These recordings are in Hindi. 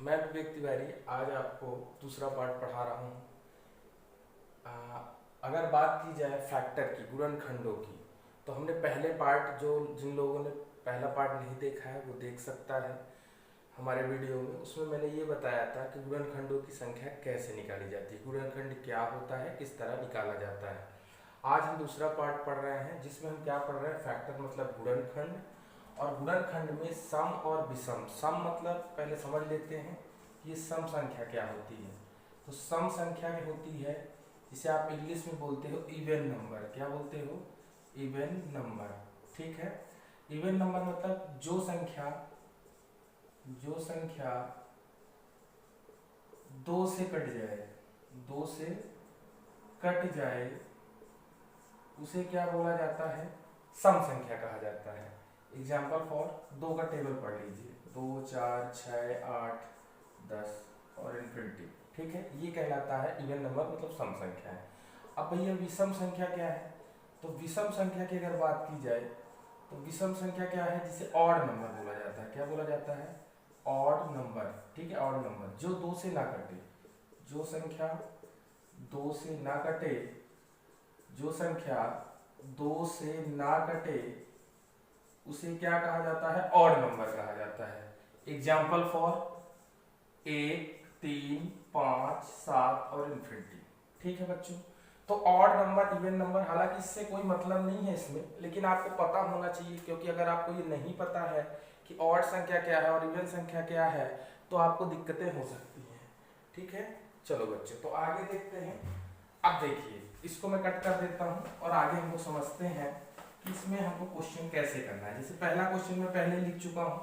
मैं विवेक तिवारी आज आपको दूसरा पार्ट पढ़ा रहा हूँ। अगर बात की जाए फैक्टर की, गुणनखंडों की, तो हमने पहले पार्ट, जो जिन लोगों ने पहला पार्ट नहीं देखा है वो देख सकता है हमारे वीडियो में। उसमें मैंने ये बताया था कि गुणनखंडों की संख्या कैसे निकाली जाती है, गुणनखंड क्या होता है, किस तरह निकाला जाता है। आज हम दूसरा पार्ट पढ़ रहे हैं जिसमें हम क्या पढ़ रहे हैं, फैक्टर मतलब गुणनखंड। और गुणनखंड में सम और विषम। सम मतलब पहले समझ लेते हैं कि ये सम संख्या क्या होती है। तो सम संख्या होती है जिसे आप इंग्लिश में बोलते हो इवन नंबर। क्या बोलते हो? Even number. ठीक है। इवन नंबर मतलब जो संख्या दो से कट जाए, दो से कट जाए उसे क्या बोला जाता है? सम संख्या कहा जाता है। एग्जाम्पल फॉर दो का टेबल पढ़ लीजिए, 2 4 6 8 10 और इनफिनिटी। ठीक है, ये कहलाता है इवन नंबर मतलब सम संख्या है। अब भैया विषम संख्या क्या है? तो विषम संख्या की अगर बात की जाए तो विषम संख्या क्या है? जिसे ऑड नंबर बोला जाता है। क्या बोला जाता है? Odd number. ठीक है, ऑड नंबर जो दो से ना कटे, जो संख्या दो से ना कटे, जो संख्या दो से ना कटे उसे क्या कहा जाता है? ऑड नंबर कहा जाता है। एग्जाम्पल फॉर 1 3 5 7 और इन्फिनिटी। ठीक है बच्चों, तो ऑड नंबर इवन नंबर, हालांकि इससे कोई मतलब नहीं है इसमें, लेकिन आपको पता होना चाहिए, क्योंकि अगर आपको ये नहीं पता है कि ऑड संख्या क्या है और इवन संख्या क्या है तो आपको दिक्कतें हो सकती हैं। ठीक है, चलो बच्चों तो आगे देखते हैं। अब देखिए, इसको मैं कट कर देता हूं और आगे हम लोग समझते हैं कि इसमें हमको क्वेश्चन कैसे करना है। जैसे पहला क्वेश्चन मैं पहले लिख चुका हूं,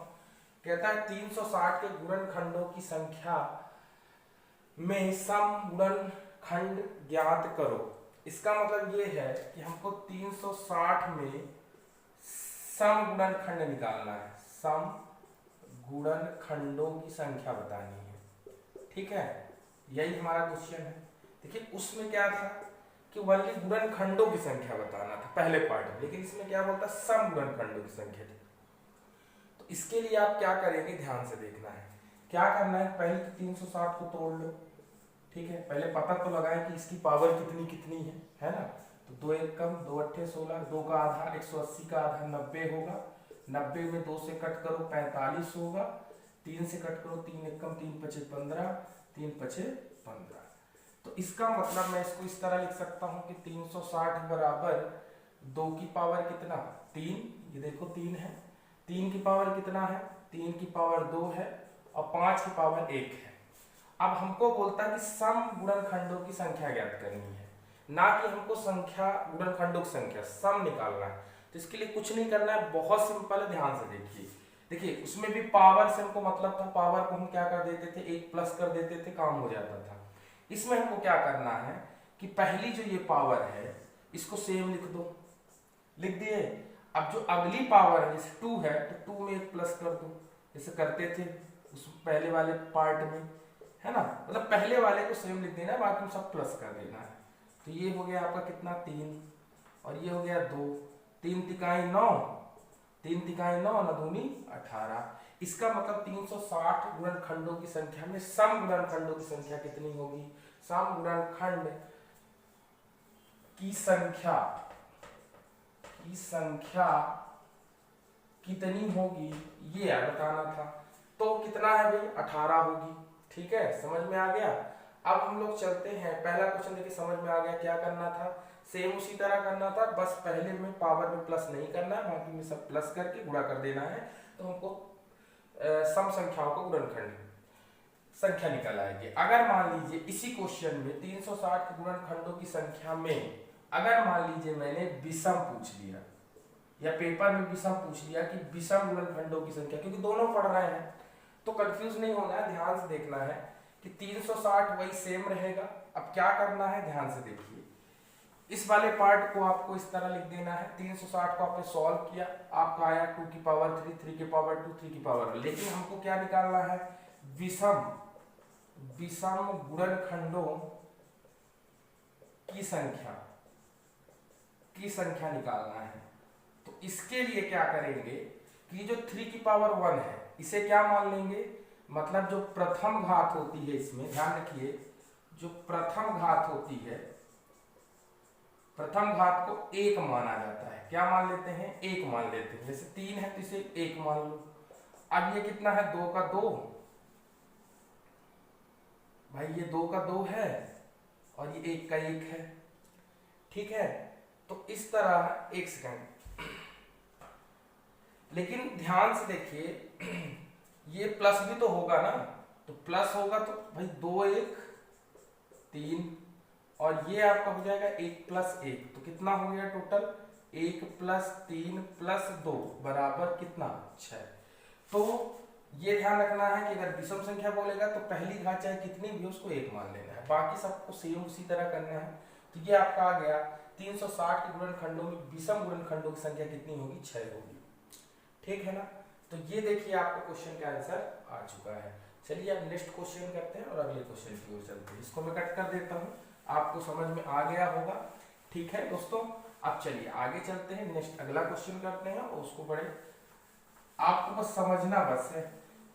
कहता है 360 के गुणनखंडों की संख्या में सम गुणनखंड ज्ञात करो। इसका मतलब ये है कि हमको 360 में सम गुणनखंड निकालना है, सम गुणनखंडों की संख्या बतानी है। ठीक है, यही हमारा क्वेश्चन है। देखिए उसमें क्या था कि वनली गुणनखंडों की संख्या बताना था पहले पार्ट में, लेकिन इसमें क्या बोलता है? सम गुणनखंडों की संख्या थी। तो इसके लिए आप क्या करेंगे, ध्यान से देखना है। क्या करना है, पहले तो 360 को तोड़ लो। ठीक है, पहले पता तो लगाएं कि इसकी पावर कितनी कितनी है ना। तो 2 एक कम, 2 अट्ठे 16, 2 का आधा 180 का आधा 90 होगा। 90 में 2 से कट करो 45 होगा। 3 से कट करो 3 एक कम, 3 पचे 15, 3 पचे 15। तो इसका मतलब मैं इसको इस तरह लिख सकता हूं कि 360 बराबर 2 की पावर कितना? 3। ये देखो 3 है। 3 की पावर कितना है? 3 की पावर 2 है और 5 की पावर 1 है। अब हमको बोलता है कि सम गुणनखंडों की संख्या ज्ञात करनी है, ना कि हमको संख्या गुणनखंडों की संख्या सम निकालना है। तो इसके लिए कुछ नहीं करना है, बहुत सिंपल है, ध्यान से देखिए। देखिए उसमें भी पावर से हमको मतलब था, पावर को हम क्या कर देते थे? 1 प्लस कर देते थे, काम हो जाता था। इसमें हमको क्या करना है कि पहली जो ये पावर है इसको सेम लिख दो, लिख दिए। अब जो अगली पावर है जैसे 2 है तो 2 में 1 प्लस कर दो, जैसे करते थे उस पहले वाले पार्ट में, है ना। मतलब पहले वाले को सेम लिख देना है, बाकी सब प्लस कर देना है। तो ये हो गया आपका कितना? 3 और ये हो गया 2। 3 तिकाई 9, 3 तिकाई 9, 9 दूनी 18। इसका मतलब 360 गुणनखंडों की संख्या में सम गुणनखंडों की संख्या कितनी होगी? सम गुणनखंड की संख्या कितनी होगी ये बताना था। तो कितना है भाई? 18 होगी। ठीक है, समझ में आ गया। अब हम लोग चलते हैं, पहला क्वेश्चन देखिए समझ में आ गया। क्या करना था? सेम उसी तरह करना था, बस पहले में पावर में प्लस नहीं करना है, बाकी में सब प्लस करके गुणा कर देना है। तो हमको सम संख्याओं को गुणनखंड संख्या निकल आएगी। अगर मान लीजिए इसी क्वेश्चन में 360 के गुणनखंडों की संख्या में अगर मान लीजिए मैंने विषम पूछ लिया, या पेपर में विषम पूछ लिया कि विषम गुणनखंडों की संख्या, क्योंकि दोनों पढ़ रहे हैं तो कंफ्यूज नहीं होना है, ध्यान से देखना है कि 360 वही सेम रहेगा। अब क्या करना है, ध्यान से देखिए। इस वाले पार्ट को आपको इस तरह लिख देना है। 360 को आपने सॉल्व किया, आपका आया 2 की पावर 3, 3 की पावर 2, 3 की पावर। लेकिन हमको क्या निकालना है? विषम गुणनखंडों की संख्या निकालना है। तो इसके लिए क्या करेंगे कि जो 3 की पावर 1 है इसे क्या मान लेंगे? मतलब जो प्रथम घात होती है, इसमें ध्यान रखिए, जो प्रथम घात होती है, प्रथम घात को एक माना जाता है। क्या मान लेते हैं? एक मान लेते हैं। जैसे 3 है तो इसे एक मान लो। अब ये कितना है? 2 का 2, भाई ये 2 का 2 है और ये 1 का 1 है, ठीक है। तो इस तरह, एक सेकंड, लेकिन ध्यान से देखिए, ये प्लस भी तो होगा ना, तो प्लस होगा तो भाई 2 1 3, और ये आपका हो जाएगा 1 प्लस 1, तो कितना हो गया टोटल? 1 प्लस 3 प्लस 2 बराबर कितना? 6। तो ये ध्यान रखना है कि अगर विषम संख्या बोलेगा तो पहली घात चाहे कितनी भी हो उसको 1 मान लेना है, बाकी सबको सेम उसी तरह करना है। तो ये आपका आ गया 360 के गुणनखंडों में विषम गुणनखंडों की संख्या कितनी होगी? 6 होगी, ठीक है ना। तो ये देखिए आपका क्वेश्चन का आंसर आ चुका है। चलिए अब नेक्स्ट क्वेश्चन करते हैं और अगले क्वेश्चन की ओर चलते हैं। इसको मैं कट कर देता हूँ, आपको समझ में आ गया होगा, ठीक है दोस्तों। अब चलिए आगे चलते हैं, नेक्स्ट अगला क्वेश्चन करते हैं और उसको बड़े आपको बस समझना बस है।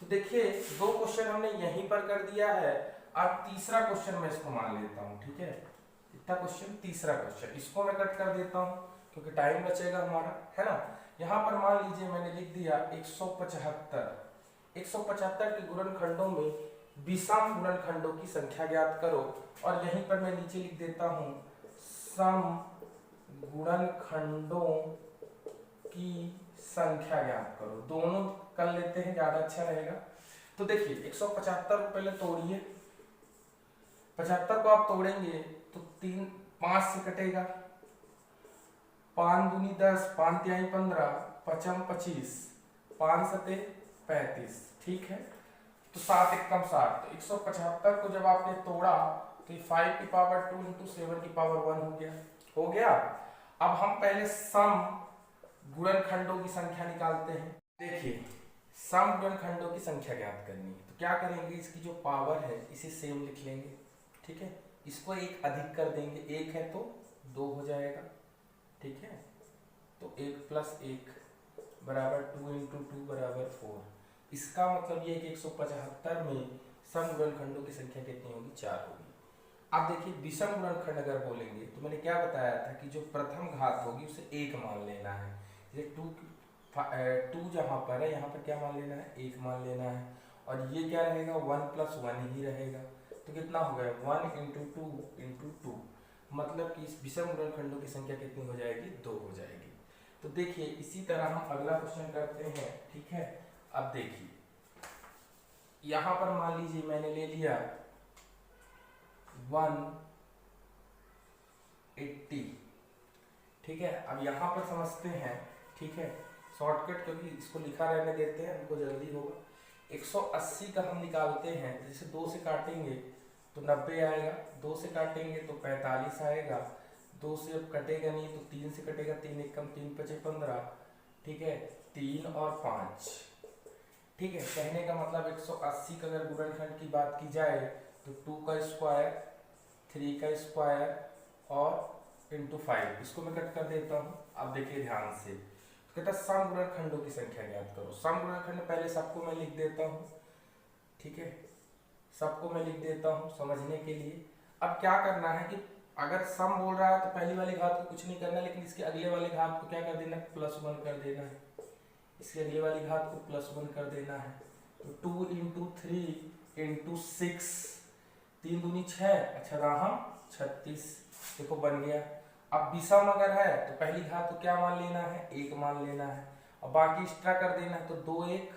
तो देखिए 2 क्वेश्चन हमने यहीं पर कर दिया है, अब तीसरा क्वेश्चन मैं इसको मान लेता हूँ, ठीक है। इतना क्वेश्चन, तीसरा क्वेश्चन, इसको मैं कट कर देता हूँ क्योंकि टाइम बचेगा हमारा, है ना। यहाँ पर मान लीजिए मैंने लिख दिया 175 के गुणनखंडों में विषम गुणनखंडों की संख्या ज्ञात करो, और यहीं पर मैं नीचे लिख देता हूँ सम गुणनखंडों की संख्या ज्ञात करो। दोनों कर लेते हैं, ज्यादा अच्छा रहेगा। तो देखिए 175 को पहले तोड़िए, 75 को आप तोड़ेंगे तो 3 5 से कटेगा, 5 दूनी 10, 5 तिहाई 15, 5 25, 5 सते 35, ठीक है। तो 7 एकम 60, तो 175 को जब आपने तोड़ा तो 5 की पावर 2 इंटू 7 की पावर 1 हो गया। अब हम पहले सम गुणनखंडों की संख्या निकालते हैं। देखिए सम गुणनखंडों की संख्या ज्ञात करनी है, तो क्या करेंगे, इसकी जो पावर है इसे सेम लिख लेंगे, ठीक है। इसको एक अधिक कर देंगे, 1 है तो 2 हो जाएगा, ठीक है। तो 1 प्लस 1 बराबर 2 इंटू 2 बराबर 4। इसका मतलब ये कि 175 में सम गुणनखंडों की संख्या कितनी होगी? 4 होगी। अब देखिए विषम गुणनखंड अगर बोलेंगे तो मैंने क्या बताया था कि जो प्रथम घात होगी उसे 1 मान लेना है। जैसे 2 जहाँ पर है यहाँ पर क्या मान लेना है? 1 मान लेना है, और ये क्या रहेगा? 1 प्लस 1 ही रहेगा। तो कितना हो गया? 1 इंटू 2 इंटू 2, मतलब कि इस विषम गुणनखंडों की संख्या कितनी हो जाएगी? 2 हो जाएगी। तो देखिए इसी तरह हम अगला क्वेश्चन करते हैं, ठीक है। अब देखिए यहाँ पर मान लीजिए मैंने ले लिया 180, ठीक है। अब यहाँ पर समझते हैं, ठीक है, शॉर्टकट, क्योंकि इसको लिखा रहने देते हैं, हमको जल्दी होगा। 180 का हम निकालते हैं, जैसे 2 से काटेंगे तो 90 आएगा, 2 से काटेंगे तो 45 आएगा, 2 से अब कटेगा नहीं तो 3 से कटेगा, 3 एकम 3 पचे 15, ठीक है, 3 और 5, ठीक है। कहने का मतलब 180 का अगर गुणनखंड की बात की जाए तो 2 का स्क्वायर, 3 का स्क्वायर और इंटू 5, इसको मैं कट कर देता हूँ। अब देखिए ध्यान से, तो कहता है सम गुणनखंडों की संख्या ज्ञात करो। सम गुणनखंड पहले सबको मैं लिख देता हूँ, ठीक है, सबको मैं लिख देता हूँ समझने के लिए। अब क्या करना है कि अगर सम बोल रहा है तो पहली वाली घात को कुछ नहीं करना, लेकिन इसके अगले वाले घात को क्या कर देना? +1 कर देना है। इसके अगले वाली घात को +1 कर देना है। तो 2 इंटू 3 इंटू 6, 3 दूनी 6, अच्छा रहा 36, देखो बन गया। अब विषम अगर है तो पहली घात को क्या मान लेना है? 1 मान लेना है, और बाकी एक्स्ट्रा कर देना है। तो 2 1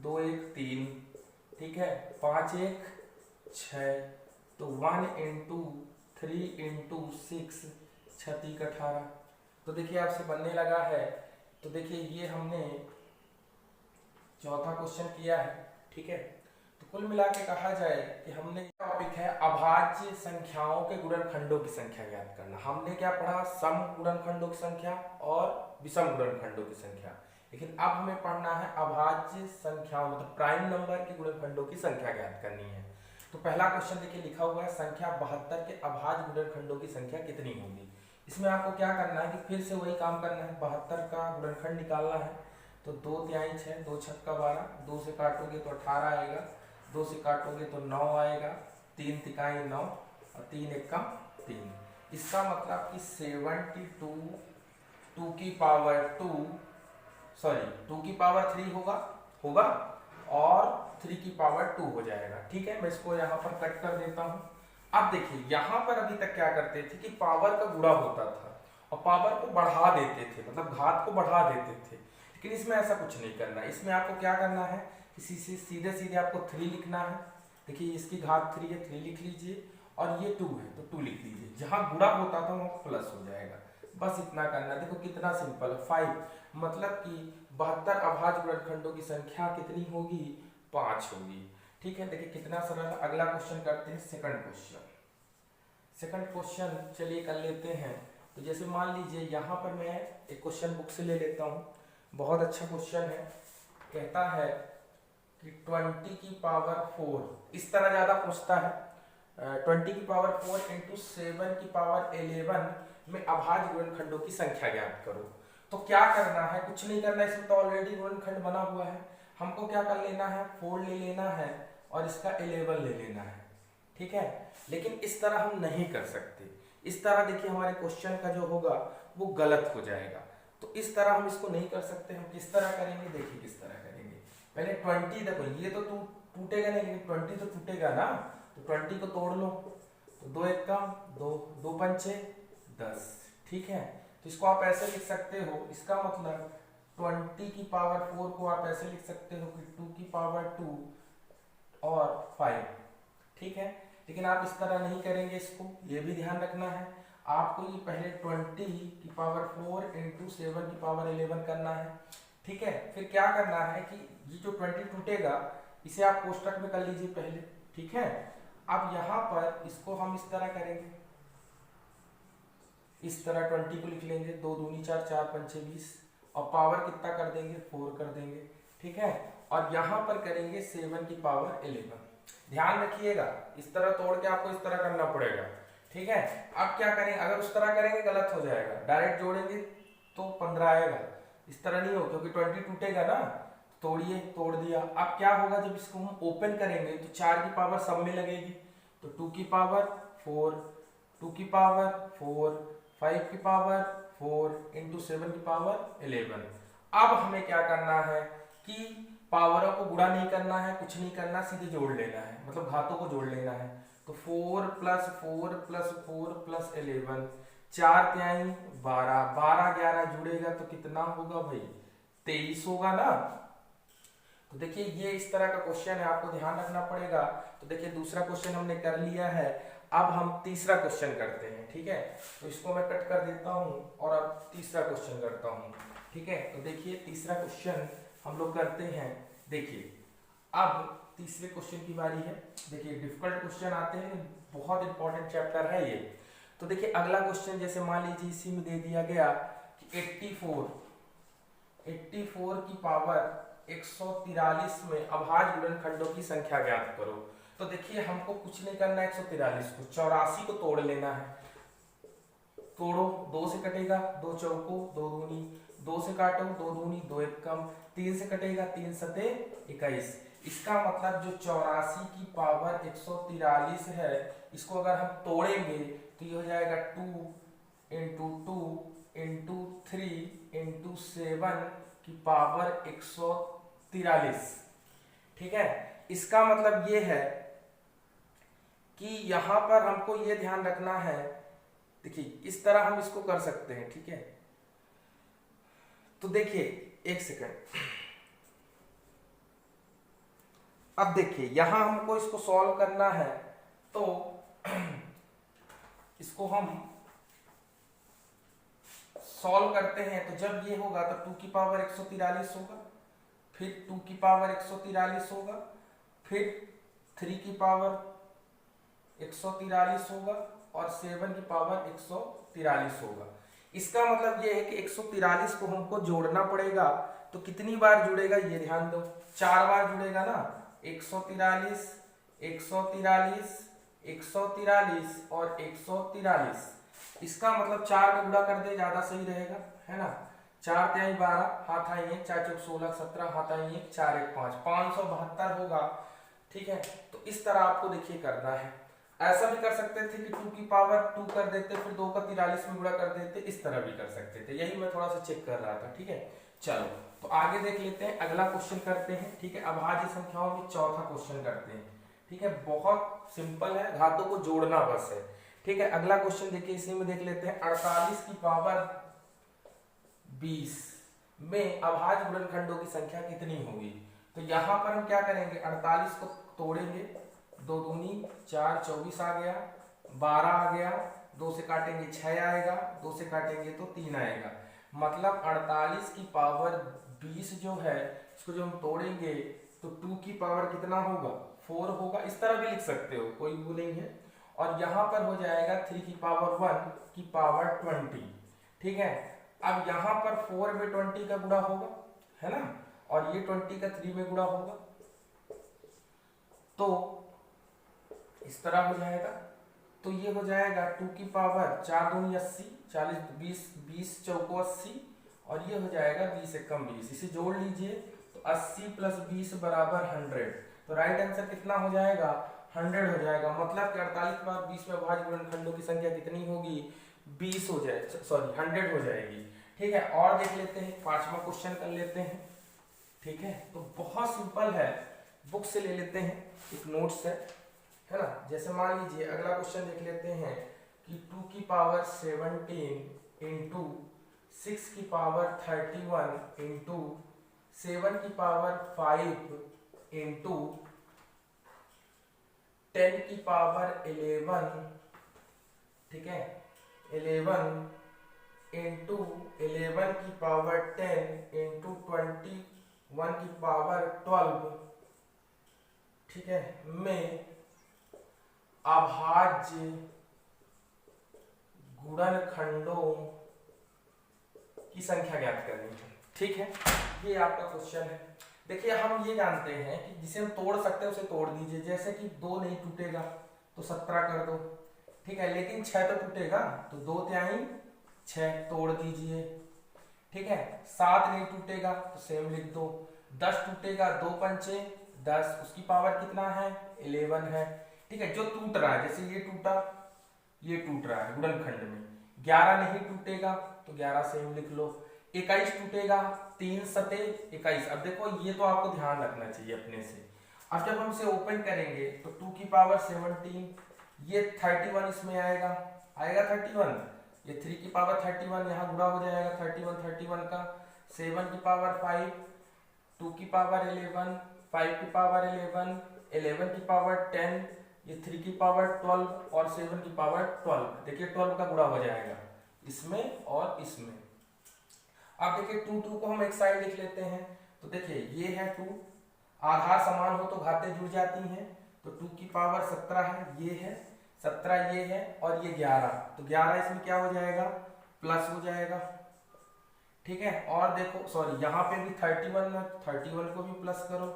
2 1 3, ठीक है, 5 1 6, तो 1 इंटू 3 इंटू 6, 6 18। तो देखिए आपसे बनने लगा है। तो देखिए ये हमने चौथा क्वेश्चन किया है, ठीक है। तो कुल मिला के कहा जाए कि हमने टॉपिक है अभाज्य संख्याओं के गुणनखंडों की संख्या ज्ञात करना। हमने क्या पढ़ा? सम गुणनखंडों की संख्या और विषम गुणनखंडों की संख्या। लेकिन अब हमें पढ़ना है अभाज्य संख्याओं, मतलब प्राइम नंबर के गुणनखंडों की संख्या ज्ञात करनी है। तो पहला क्वेश्चन देखिए लिखा हुआ है संख्या 72 के अभाज्य गुणनखंडों की संख्या कितनी होगी। इसमें आपको क्या करना है कि फिर से वही काम करना है, 72 का गुणनखंड निकालना है। तो 2 तिहाई 6, 2 छक्का 12, 2 से काटोगे तो 18 आएगा, 2 से काटोगे तो 9 आएगा, 3 तिहाई 9 और 3 एकम 3। इसका मतलब कि 72 2 की पावर 2 सॉरी 2 की पावर 3 होगा और 3 की पावर 2 हो जाएगा। ठीक है, मैं इसको यहाँ पर कट कर देता हूँ। अब देखिए यहाँ पर अभी तक क्या करते थे कि पावर का गुणा होता था और पावर को बढ़ा देते थे, मतलब घात को बढ़ा देते थे, लेकिन इसमें ऐसा कुछ नहीं करना। इसमें आपको क्या करना है, सीधे सीधे आपको 3 लिखना है। देखिए इसकी घात 3 है, 3 लिख लीजिए, और ये 2 है तो 2 लिख लीजिए। जहां गुणा होता था वहां प्लस हो जाएगा, बस इतना करना। देखो कितना सिंपल है, 5 मतलब कि 72 अभाज्य गुणनखंडों की संख्या कितनी होगी, 5 होगी। ठीक है, देखिए कितना सरल। अगला क्वेश्चन करते हैं, सेकंड क्वेश्चन चलिए कर लेते हैं। तो जैसे मान लीजिए यहाँ पर मैं एक क्वेश्चन बुक से ले लेता हूँ, बहुत अच्छा क्वेश्चन है। कहता है कि 20 की पावर 4, इस तरह ज्यादा पूछता है, 20 की पावर 4 इंटू 7 की पावर 11 में अभाज्य गुणनखंडों की संख्या ज्ञात करो। तो क्या करना है, कुछ नहीं करना, इसमें तो ऑलरेडी गुणनखंड बना हुआ है। हमको क्या कर लेना है, 4 ले लेना है और इसका 11 ले लेना है। ठीक है, लेकिन इस तरह हम नहीं कर सकते। इस तरह देखिए हमारे क्वेश्चन का जो होगा वो गलत हो जाएगा। तो इस तरह हम इसको नहीं कर सकते। हम किस तरह करेंगे, देखिए किस तरह करेंगे। पहले 20, देखो ये तो टूटेगा नहीं, लेकिन 20 तो टूटेगा ना, तो 20 को तोड़ लो। तो 2 एकम 2, 2 पंचे 10। ठीक है, तो इसको आप ऐसे लिख सकते हो। इसका मतलब 20 की पावर 4 को आप ऐसे लिख सकते हो कि 2 की पावर 2 और 5। ठीक है, लेकिन आप इस तरह नहीं करेंगे, इसको ये भी ध्यान रखना है आपको। ये पहले 20 की पावर 4 इंटू 7 की पावर 11 करना है। ठीक है, फिर क्या करना है कि ये जो 20 टूटेगा इसे आप कोष्टक में कर लीजिए पहले। ठीक है, अब यहाँ पर इसको हम इस तरह करेंगे, इस तरह 20 को लिख लेंगे, 2 दूनी 4, 4 पंचे 20, और पावर कितना कर देंगे, 4 कर देंगे। ठीक है, और यहाँ पर करेंगे 7 की पावर 11। ध्यान रखिएगा, इस तरह तोड़ के आपको इस तरह करना पड़ेगा। ठीक है, अब क्या करेंगे, अगर उस तरह करेंगे गलत हो जाएगा, डायरेक्ट जोड़ेंगे तो 15 आएगा, इस तरह नहीं हो, क्योंकि 20 टूटेगा ना। तोड़िए, तोड़ दिया। अब क्या होगा, जब इसको हम ओपन करेंगे तो 4 की पावर सब में लगेगी, तो 2 की पावर 4, 2 की पावर 4, 5 की पावर 4 इंटू 7 की पावर 11। अब हमें क्या करना है कि पावरों को गुणा नहीं करना है, कुछ नहीं करना, सीधे जोड़ लेना है, मतलब घातों को जोड़ लेना है। तो 4 प्लस 4 प्लस 4 प्लस 11, 4 तिहाई 12, 12 11 जुड़ेगा तो कितना होगा भाई, 23 होगा ना। तो देखिए ये इस तरह का क्वेश्चन है, आपको ध्यान रखना पड़ेगा। तो देखिए दूसरा क्वेश्चन हमने कर लिया है, अब हम तीसरा क्वेश्चन करते हैं। ठीक है, तो इसको मैं कट कर देता हूँ और अब तीसरा क्वेश्चन करता हूँ। ठीक है, तो देखिए तीसरा क्वेश्चन हम लोग करते हैं। देखिए अब तीसरे क्वेश्चन की बारी है। देखिए डिफिकल्ट क्वेश्चन आते हैं, बहुत इंपॉर्टेंट चैप्टर है ये। तो देखिए अगला क्वेश्चन, जैसे मान लीजिए इसी में दे दिया गया कि 84 की पावर 143 में अभाज्य गुणनखंडों की संख्या ज्ञात करो। तो देखिए हमको कुछ नहीं करना है, 143 को 84 को तोड़ लेना है। तोड़ो, 2 से कटेगा, 2 चौको 2 दूनी, 2 से काटो 2 दूनी 2 एकम, 3 से कटेगा 3 सते 21। इसका मतलब जो 84 की पावर 143 है, इसको अगर हम तोड़ेंगे तो ये हो जाएगा 2 इंटू 2 इंटू 3 इंटू 7 की पावर 143। ठीक है, इसका मतलब ये है कि यहां पर हमको ये ध्यान रखना है। देखिए इस तरह हम इसको कर सकते हैं। ठीक है, तो देखिए एक सेकंड, अब देखिए यहां हमको इसको सॉल्व करना है, तो इसको हम सॉल्व करते हैं। तो जब ये होगा तो 2 की पावर 143 होगा, फिर 2 की पावर 143 होगा, फिर 3 की पावर 143 होगा और 7 की पावर 143 होगा। इसका मतलब ये है कि 143 को हमको जोड़ना पड़ेगा। तो कितनी बार जुड़ेगा ये ध्यान दो, 4 बार जुड़ेगा ना, 143 143 143 और 143। इसका मतलब 4 का गुणा कर दे, ज्यादा सही रहेगा, है ना। 4 तिहाई 12, हाथ आई 1, 4 चौक 16, 17, हाथ आई 1, 4 1 5, 572 होगा। ठीक है, तो इस तरह आपको देखिए करना है। ऐसा भी कर सकते थे कि 2 की पावर 2 कर देते, फिर 2 का 43 में गुणा कर देते, इस तरह भी कर सकते थे, यही मैं थोड़ा सा चेक कर रहा था। ठीक है, चलो तो आगे देख लेते हैं, अगला क्वेश्चन करते हैं। ठीक है, अभाज्य संख्याओं में चौथा क्वेश्चन करते हैं। ठीक है, बहुत सिंपल है, घातों को जोड़ना बस है। ठीक है, अगला क्वेश्चन देखिए, इसी में देख लेते हैं 48 की पावर 20 में अभाज्य गुणनखंडों की संख्या कितनी होगी। तो यहाँ पर हम क्या करेंगे, 48 को तोड़ेंगे, 2 दूनी 4, 24 आ गया, 12 आ गया, 2 से काटेंगे 6 आएगा, 2 से काटेंगे तो 3 आएगा। मतलब 48 की पावर 20 जो है इसको जो हम तोड़ेंगे तो 2 की पावर कितना होगा, 4 होगा। इस तरह भी लिख सकते हो, कोई वो नहीं है। और यहाँ पर हो जाएगा 3 की पावर 1 की पावर 20। ठीक है, अब यहाँ पर 4 में 20 का गुणा होगा, है ना, और ये 20 का 3 में गुणा होगा, तो इस तरह हो जाएगा। तो ये हो जाएगा 2 की पावर 4 दूनी 80, 40 20 20 चौको 80, और ये हो जाएगा 20 एकम 20। इसे जोड़ लीजिए तो 80 प्लस 20 बराबर 100। तो राइट आंसर कितना हो जाएगा, 100 हो जाएगा। मतलब कि 48 की पावर 20 में अभाज्य गुणनखंडों की संख्या कितनी होगी, 20 हो जाए, सॉरी 100 हो जाएगी। ठीक है, और देख लेते हैं, 5वां क्वेश्चन कर लेते हैं। ठीक है, तो बहुत सिंपल है, बुक से ले लेते हैं, एक नोट्स है ना। जैसे मान लीजिए अगला क्वेश्चन देख लेते हैं कि 2 की पावर 17 इंटू 6 की पावर 31 इंटू 7 की पावर 5 इंटू 10 की पावर 11, ठीक है, 11 इंटू 11 की पावर 10 इंटू 21 की पावर 12, ठीक है, में अभाज्य गुणनखंडों की संख्या ज्ञात करनी है। ठीक है, ये आपका क्वेश्चन है। देखिए हम ये जानते हैं कि जिसे हम तोड़ सकते हैं उसे तोड़ दीजिए। जैसे कि 2 नहीं टूटेगा तो 17 कर दो, ठीक है, लेकिन 6 तो टूटेगा, तो 2 तिहाई 6 तोड़ दीजिए। ठीक है, 7 नहीं टूटेगा तो सेम लिख दो, 10 टूटेगा, 2 पंचे 10, उसकी पावर कितना है, 11 है। ठीक है, जो टूट रहा है, जैसे ये टूटा, ये टूट रहा है गुणनखंड में। 11 नहीं टूटेगा तो 11 सेम लिख लो। 21 टूटेगा, 3 सते 21। अब देखो ये तो आपको ध्यान रखना चाहिए अपने से। अब जब हम इसे ओपन करेंगे तो 2 की पावर 17, ये 31 इसमें आएगा, 31, ये 3 की पावर 31 यहाँ गुणा हो जाएगा 31 का, 7 की पावर 5, 2 की पावर 11, 5 की पावर 11, 11 की पावर 10, ये 3 की पावर 12 और 7 की पावर 12। देखिए 12 का गुणा हो जाएगा इसमें और इसमें। अब देखिए 2 को हम एक साइड लिख लेते हैं। तो देखिए ये है 2, आधार समान हो तो घातें जुड़ जाती हैं। तो 2 की पावर 17 है, ये है 17, ये है, और ये 11। तो 11 इसमें क्या हो जाएगा, प्लस हो जाएगा। ठीक है, और देखो सॉरी यहाँ पे भी 31 है, 31 को भी प्लस करो,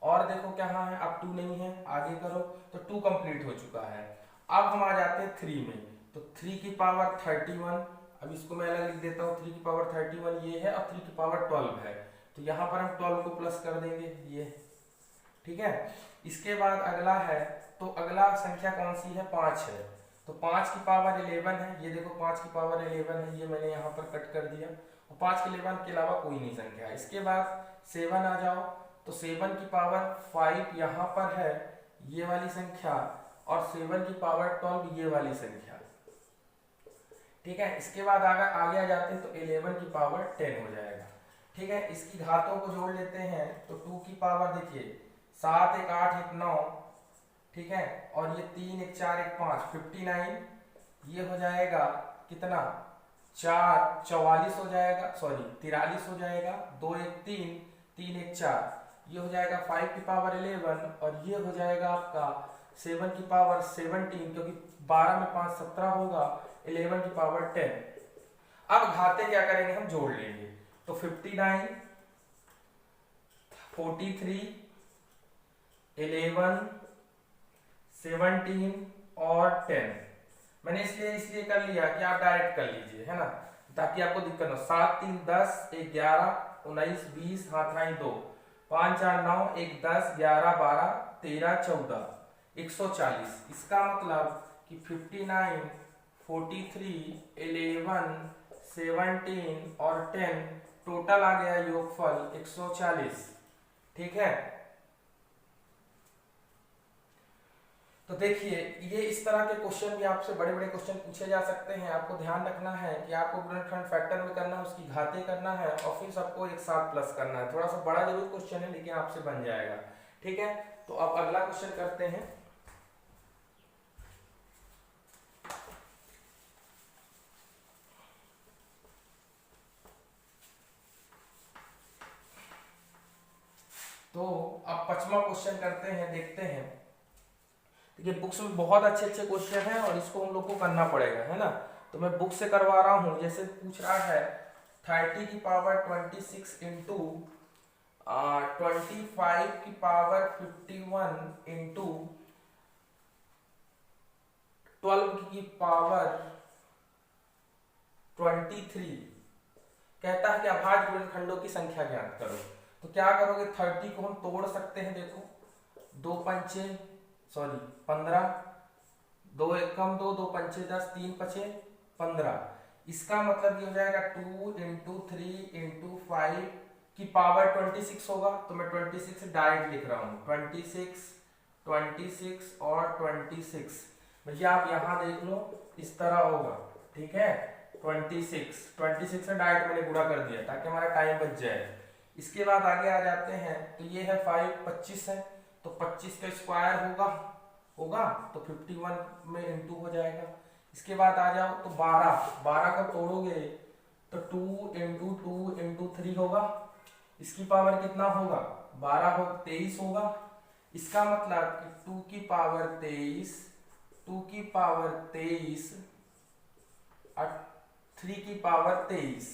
और देखो क्या है, अब 2 नहीं है, आगे करो। तो 2 कंप्लीट हो चुका है। अब हम आ जाते हैं 3 में। तो 3 की पावर 31, अब इसको मैं अलग लिख देता हूँ, 3 की पावर 31 ये है और 3 की पावर 12 है। तो यहाँ पर हम 12 को प्लस कर देंगे, ये। ठीक है, इसके बाद अगला है, तो अगला संख्या कौन सी है, 5 है। तो 5 की पावर 11 है, ये देखो 5 की पावर 11 है, ये मैंने यहाँ पर कट कर दिया। और 5 के 11 के अलावा कोई नहीं संख्या है। इसके बाद 7 आ जाओ, तो 7 की पावर 5 यहाँ पर है, ये वाली संख्या, और 7 की पावर 12 ये वाली संख्या। ठीक है, इसके बाद आगे आ जाते हैं तो 11 की पावर 10 हो जाएगा। ठीक है, इसकी घातों को जोड़ लेते हैं। तो 2 की पावर देखिए 7 1 8 1 9, ठीक है, और ये 3 1 4 1 5 59, ये हो जाएगा कितना, 4 44 हो जाएगा, सॉरी 43 हो जाएगा, 2 1 3 3 1 4, ये हो जाएगा 5 की पावर 11, और ये हो जाएगा आपका 7 की पावर 17, क्योंकि 12 में 5 17 होगा, 11 की पावर 10। अब घाते क्या करेंगे, हम जोड़ लेंगे। तो 59 43 11 17 और 10 मैंने इसलिए कर लिया कि आप डायरेक्ट कर लीजिए, है ना। ताकि आपको दिक्कत ना हो। 7 3 10 1 11 19 20 हाथ आई 2 5 4 9 1 10 11 12 13 14 140। इसका मतलब कि 59 43 11 17 और 10 टोटल आ गया योगफल 140। ठीक है, तो देखिए ये इस तरह के क्वेश्चन भी आपसे बड़े बड़े क्वेश्चन पूछे जा सकते हैं। आपको ध्यान रखना है कि आपको गुणनखंड फैक्टर में करना है, उसकी घातें करना है और फिर सबको एक साथ प्लस करना है। थोड़ा सा बड़ा जरूर क्वेश्चन है लेकिन आपसे बन जाएगा। ठीक है, तो अब अगला क्वेश्चन करते हैं। तो अब 5वां क्वेश्चन करते हैं, देखते हैं। देखिए बुक्स में बहुत अच्छे अच्छे क्वेश्चन हैं और इसको हम लोग को करना पड़ेगा, है ना। तो मैं बुक से करवा रहा हूँ। जैसे पूछ रहा है 30 की पावर 26 इंटू 25 की पावर 51 इंटू 12 की पावर 23। कहता है कि अभाज्य गुणनखंडों की संख्या ज्ञात करो। तो क्या करोगे, 30 को हम तोड़ सकते हैं। देखो 2 पंचे 15, 2 एकम 2, 2 पंचे 10, 3 पचे 15। इसका मतलब ये हो जाएगा 2 इंटू 3 इंटू 5 की पावर 26 होगा। तो मैं 26 डायरेक्ट लिख रहा हूँ, 26 26 और 26। भैया आप यहाँ देख लो, इस तरह होगा। ठीक है, 26 से डायरेक्ट मैंने गुणा कर दिया ताकि हमारा टाइम बच जाए। इसके बाद आगे आ जाते हैं। तो ये है 5 25 है, तो 25 का स्क्वायर होगा तो 51 में इंटू हो जाएगा। इसके बाद आ जाओ तो 12 का तोड़ोगे तो 2 इंटू 2 इंटू 3 होगा। इसकी पावर कितना होगा, 12 हो 23 होगा। इसका मतलब कि 2 की पावर 23 और 3 की पावर 23।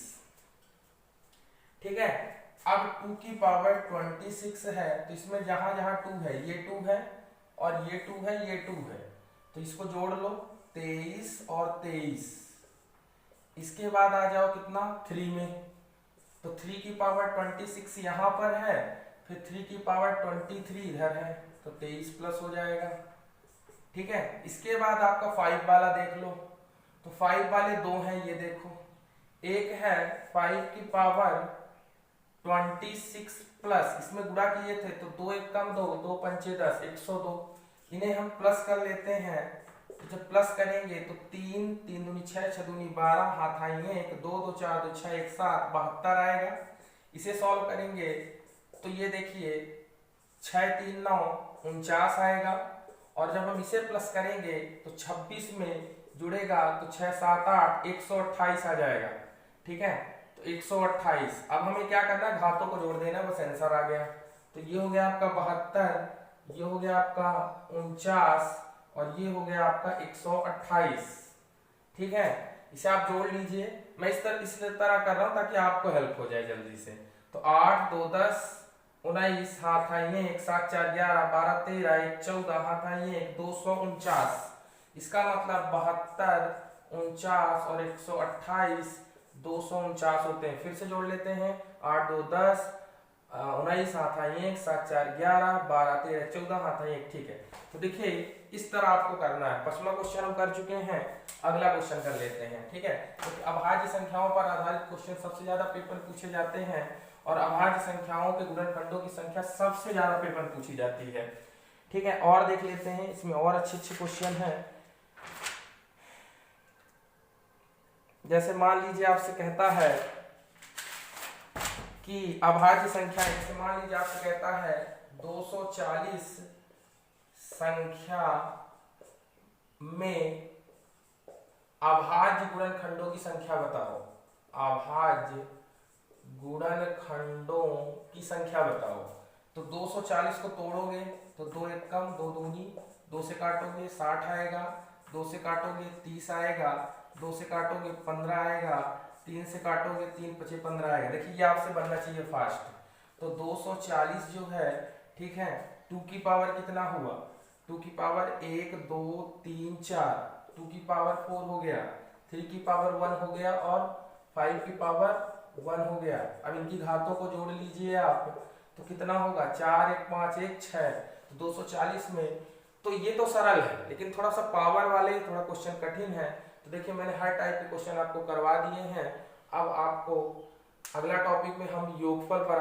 ठीक है, अब 2 की पावर 26 है, तो इसमें जहां जहां 2 है, ये 2 है और ये 2 है, ये 2 है, तो इसको जोड़ लो 23 और 23। इसके बाद आ जाओ कितना, 3 में। तो 3 की पावर 26 यहाँ पर है, फिर 3 की पावर 23 इधर है, तो 23 प्लस हो जाएगा। ठीक है, इसके बाद आपका 5 वाला देख लो। तो 5 वाले 2 हैं, ये देखो। एक है 5 की पावर 26 प्लस, इसमें गुणा किए थे तो 2 एक कम 2, 2 पंचे 10, 102। इन्हें हम प्लस कर लेते हैं। तो जब प्लस करेंगे तो 3 3 दूनी 6, 6 दूनी 12, हाथ आएंगे 1, 2 2 4 2 6 1 7, 72 आएगा। इसे सॉल्व करेंगे तो ये देखिए 6 3 9 49 आएगा। और जब हम इसे प्लस करेंगे तो 26 में जुड़ेगा तो 6 7 8 128 आ जाएगा। ठीक है, तो 128। अब हमें क्या करना है, घातों को जोड़ देना, बस आंसर आ गया। तो ये हो गया आपका 72, ये हो गया आपका 49 और ये हो गया आपका 128। ठीक है, इसे आप जोड़ लीजिए। मैं इस तरह कर रहा हूं ताकि आपको हेल्प हो जाए जल्दी से। तो 8 2 10 19, हाथ आइए 1 7 4 11 12 13 1 14, हाथ आइए 249। इसका मतलब 72 49 और 128 249 होते हैं। फिर से जोड़ लेते हैं, 8 2 10 19, हाथ आइए 1 7 4 11 12 13 14, हाथ आइए 1। ठीक है, तो देखिए इस तरह आपको करना है। 5वां क्वेश्चन हम कर चुके हैं, अगला क्वेश्चन कर लेते हैं। ठीक है, तो अभाज्य संख्याओं पर आधारित क्वेश्चन सबसे ज्यादा पेपर पूछे जाते हैं और अभाज्य संख्याओं के गुणनखंडों की संख्या सबसे ज्यादा पेपर पूछी जाती है। ठीक है, और देख लेते हैं, इसमें और अच्छे अच्छे क्वेश्चन हैं। जैसे मान लीजिए आपसे कहता है कि अभाज्य संख्या, जैसे मान लीजिए आपसे कहता है 240 संख्या में अभाज्य गुणनखंडों की संख्या बताओ। अभाज्य गुणनखंडों की संख्या बताओ। तो 240 को तोड़ोगे तो 2 एक कम 2 दूनी, 2 से काटोगे 60 आएगा, 2 से काटोगे 30 आएगा, 2 से काटोगे 15 आएगा, 3 से काटोगे 3 पचे 15 आएगा। देखिए ये आपसे बनना चाहिए फास्ट। तो 240 जो है, ठीक है, 2 की पावर कितना हुआ, 2 की पावर 1 2 3 4, 2 की पावर 4 हो गया, 3 की पावर 1 हो गया और 5 की पावर 1 हो गया। अब इनकी घातों को जोड़ लीजिए आप, तो कितना होगा, 4 1 5 1 6, तो 240 में। तो ये तो सरल है, लेकिन थोड़ा सा पावर वाले थोड़ा क्वेश्चन कठिन है। तो देखिए मैंने हर टाइप के क्वेश्चन आपको करवा दिए हैं। अब आपको अगला टॉपिक में हम योगफल पर